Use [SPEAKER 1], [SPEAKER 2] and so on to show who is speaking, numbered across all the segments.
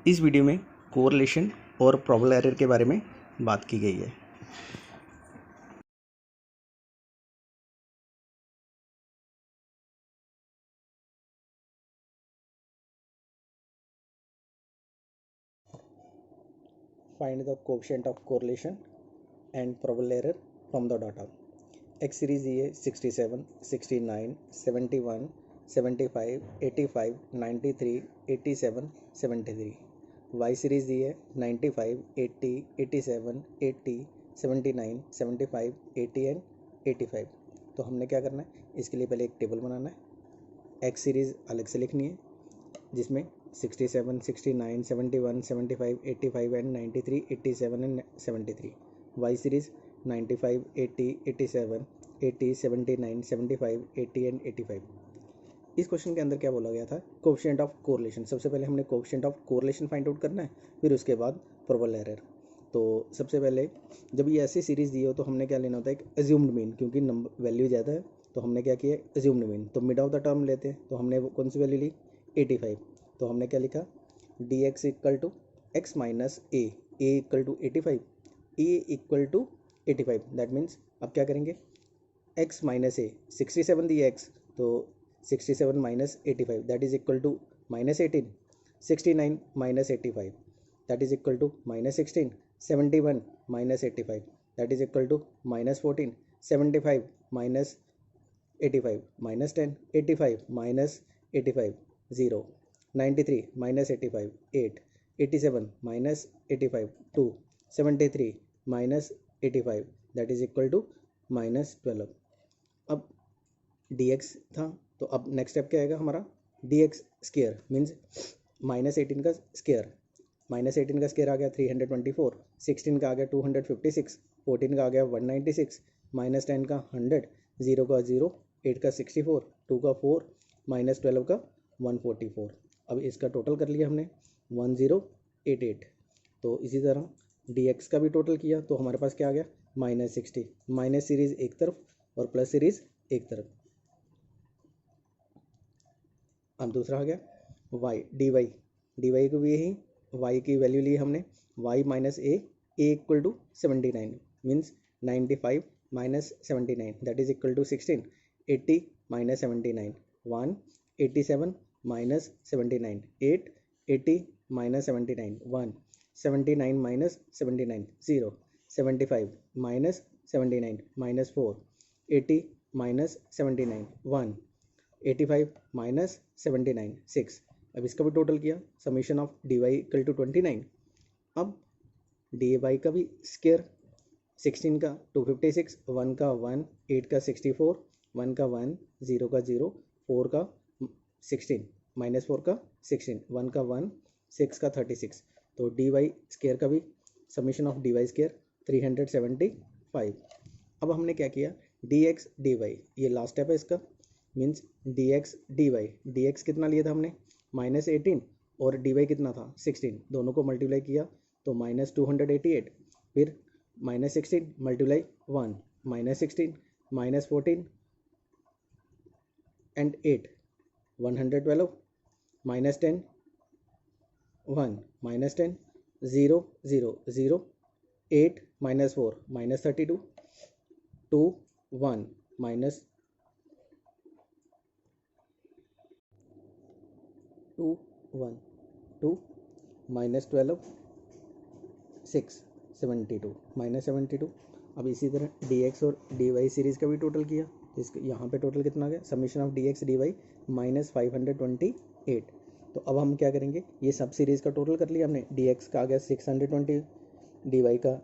[SPEAKER 1] इस वीडियो में कोरिलेशन और प्रोबेबल एरर के बारे में बात की गई है। Find the coefficient of correlation and probable error from the data. X series ये 67, 69, 71, 75, 85, 93, 87, 73. Y series दी है 95, 80, 87, 80, 79, 75, 80 एंड 85. तो हमने क्या करना है, इसके लिए पहले एक टेबल बनाना है। X सीरीज़ अलग से लिखनी है जिसमें 67, 69, 71, 75, 85 and 93, 87 and 73. Y series 95, 80, 87, 80, 79, 75, 80 and 85. इस क्वेश्चन के अंदर क्या बोला गया था, कोएफिशिएंट ऑफ कोरिलेशन। सबसे पहले हमने coefficient of correlation find out करना है, फिर उसके बाद प्रोबेबल एरर। तो सबसे पहले जब ये ऐसी सीरीज़ दी हो तो हमने क्या लेना होता है, एक एज्यूम्ड मीन, क्योंकि नंबर वैल्यू ज़्यादा है तो हमने क्या किया, एज्यूम्ड मीन। तो मिड ऑफ द टर्म लेते हैं, तो हमने कौन सी वैल्यू ली, 85। तो हमने क्या लिखा, D X equal to X minus A equal to 85, A equal to 85। That means अब क्या करेंगे, X minus A, 67 the X, तो 67 minus 85 that is equal to minus 18, 69 minus 85 that is equal to minus 16, 71 minus 85 that is equal to minus 14, 75 minus 85 minus 10, 85 minus 85 0, 93 minus 85 8, 87 minus 85 2, 73 minus 85 that is equal to minus 12. अब dx था, तो अब next step क्या आएगा हमारा, dx square means minus 18 का square. Minus 18 का square आ गया 324, 16 का आ गया 256, 14 का आ गया 196, माइनस 10 का 100, 0 का 0, 8 का 64, 2 का 4, माइनस 12 का 144. अब इसका टोटल कर लिया हमने 1088. तो इसी तरह dx का भी टोटल किया तो हमारे पास क्या आ गया, माइनस 60. माइनस सीरीज़ एक तरफ और प्लस सीरीज़ एक तरफ. अब दूसरा आ गया y dy को भी यही y की वैल्यू ली हमने, y minus A equal to 79 means 95 minus 79 that is equal to 16, 80 minus 79 1, 87 minus 79 8, 80 minus 79 1, 79 minus 79 0, 75 minus 79 minus 4, 80 minus 79 1, 85 minus 79 6. अब इसका भी टोटल किया, summation of D Y equal to 29. अब डी वाई का भी स्केयर, 16 का 256, 1 का 1, 8 का 64, 1 का 1, 0 का 0, 4 का 16, माइनस 4 का 16, 1 का 1, 6 का 36. तो डी वाई स्केयर का भी summation of D Y square 375. अब हमने क्या किया, डी एक्स डी वाई, ये लास्ट स्टेप है इसका, means D X D Y. D X कितना लिया था हमने, माइनस 18, और डी वाई कितना था 16, दोनों को मल्टीप्लाई किया तो माइनस 288, फिर minus 16 multiply 1, minus 16 minus 14 and 8, 112 minus 10 1 minus 10 0 0 0, 8 minus 4 minus 32 2 1 minus 2 1 2 minus 12 6 72 minus 72. अब इसी तरह डी एक्स और डी वाई सीरीज़ का भी टोटल किया, इसके यहाँ पे टोटल कितना आ गया, summation of D X D Y minus 528. तो अब हम क्या करेंगे, ये सब सीरीज़ का टोटल कर लिया हमने, डी एक्स का आ गया 620, डी वाई का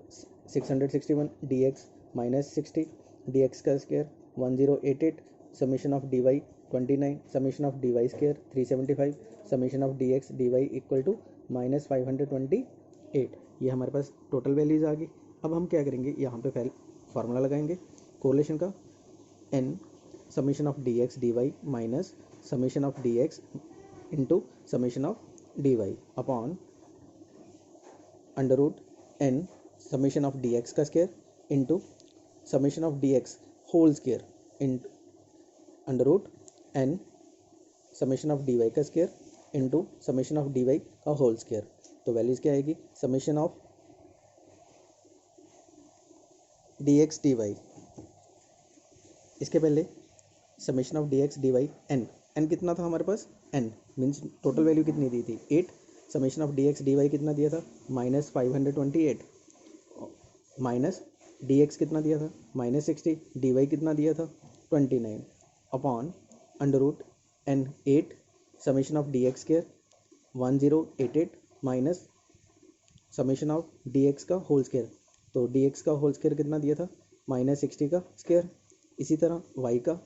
[SPEAKER 1] 661, D X minus 60, D X का square 1088, summation of D Y 29, summation of D Y square 375, summation of D X D Y equal to minus 528. ये हमारे पास टोटल वैल्यूज़ आ गई. अब हम क्या करेंगे, यहाँ पे पहले फार्मूला लगाएंगे कोरिलेशन का, n summation of D X D Y minus summation of D X into summation of D Y upon under root n summation of D X का square into summation of D X whole square in under root n summation of D Y का square into summation of D Y का whole square. तो values क्या आएगी, summation of dx dy, इसके पहले summation of dx dy n कितना था हमारे पास, n मीन्स टोटल वैल्यू कितनी दी थी 8, समेशन ऑफ dx dy कितना दिया था -528, माइनस dx कितना दिया था -60, dy कितना दिया था 29 upon √n8 summation of dx square 1088 minus summation of dx का होल स्क्वायर, तो dx का होल स्क्वायर कितना दिया था -60 का स्क्वायर। इसी तरह y का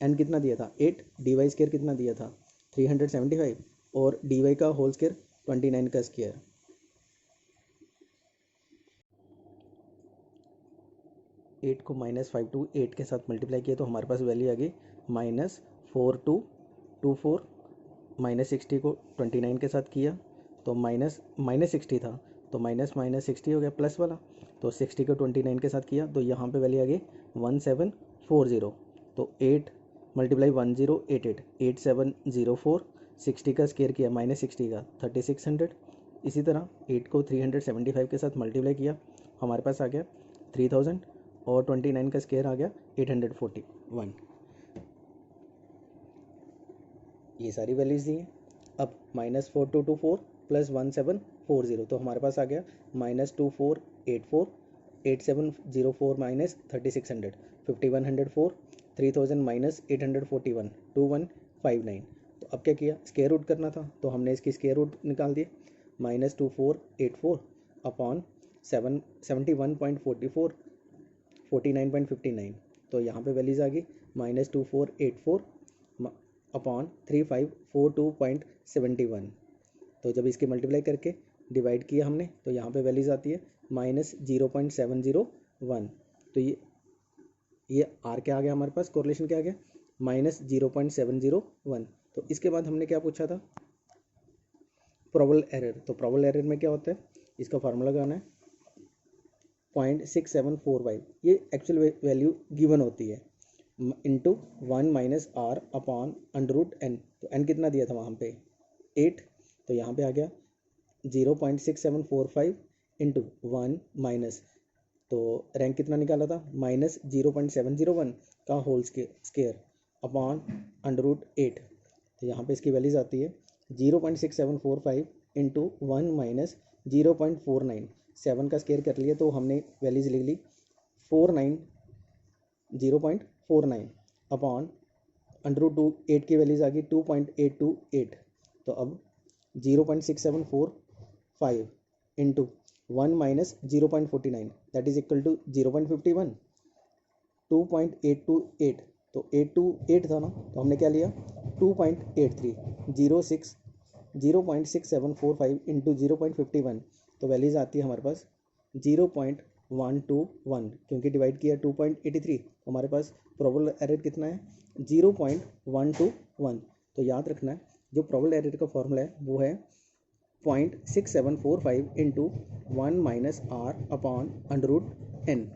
[SPEAKER 1] n कितना दिया था 8, dy स्क्वायर कितना दिया था 375 और dy का होल स्क्वायर 29 का स्क्वायर। एट को -528 के साथ मल्टीप्लाई किया तो हमारे पास वैल्यू आ गई -4224, -60 को 29 के साथ किया तो -60 था तो -60 हो गया प्लस वाला, तो 60 को 29 के साथ किया तो यहाँ पे वैल्यू आ गई 1740, तो 8 × 1088 8704, 60 का स्क्वायर किया -60 का 3600। इसी तरह 8 को 375 के साथ मल्टीप्लाई किया हमारे पास आ गया 3000 और 29 का स्क्वायर आ गया 841। ये सारी वैल्यूज़ दी हैं। अब -4224 + 1740 तो हमारे पास आ गया -2484, 8704 -3600, 5104, 3000 -841, 2159। तो अब क्या किया, स्क्वायर रूट करना था तो हमने इसकी स्क्वायर रूट निकाल दिए, -2484 अपॉन 71.44 49.59, तो यहाँ पे वैल्यूज़ आ गई -2484 अपॉन 3542.71। तो जब इसकी मल्टीप्लाई करके डिवाइड किया हमने तो यहाँ पे वैल्यूज़ आती है -0.701। तो ये आर क्या आ गया हमारे पास, कोरिलेशन क्या आ गया -0.701। तो इसके बाद हमने क्या पूछा था, प्रोबेबल एरर। तो प्रोबेबल एरर में क्या होता है, इसका फार्मूला लगाना है 0.6745, ये एक्चुअल वैल्यू गिवन होती है इंटू 1 - r अपॉन √n। तो n कितना दिया था वहाँ पे 8, तो यहाँ पे आ गया 0.6745 इंटू 1 माइनस, तो रैंक कितना निकाला था -0.701 का होल स्क्वायर अपॉन √8। तो यहाँ पे इसकी वैल्यूज आती है 0.6745 इंटू 1 माइनस 0.49, 7 का स्क्वायर कर लिया तो हमने वैल्यूज लिख ली 0.49 अपॉन √8 की वैल्यूज आ गई 2.828। तो अब 0.6745 into 1 minus 0.49 that is equal to 0.51, 2.828, तो 828 था ना तो हमने क्या लिया 2.83, 0.6745 इंटू 0.51, तो वैल्यूज आती है हमारे पास 0.121, क्योंकि डिवाइड किया 2.83, हमारे पास प्रोबेबल एरर कितना है 0.121। तो याद रखना है जो प्रोबेबल एरर का फॉर्मूला है वो है 0.6745 इंटू 1 - r अपॉन √n।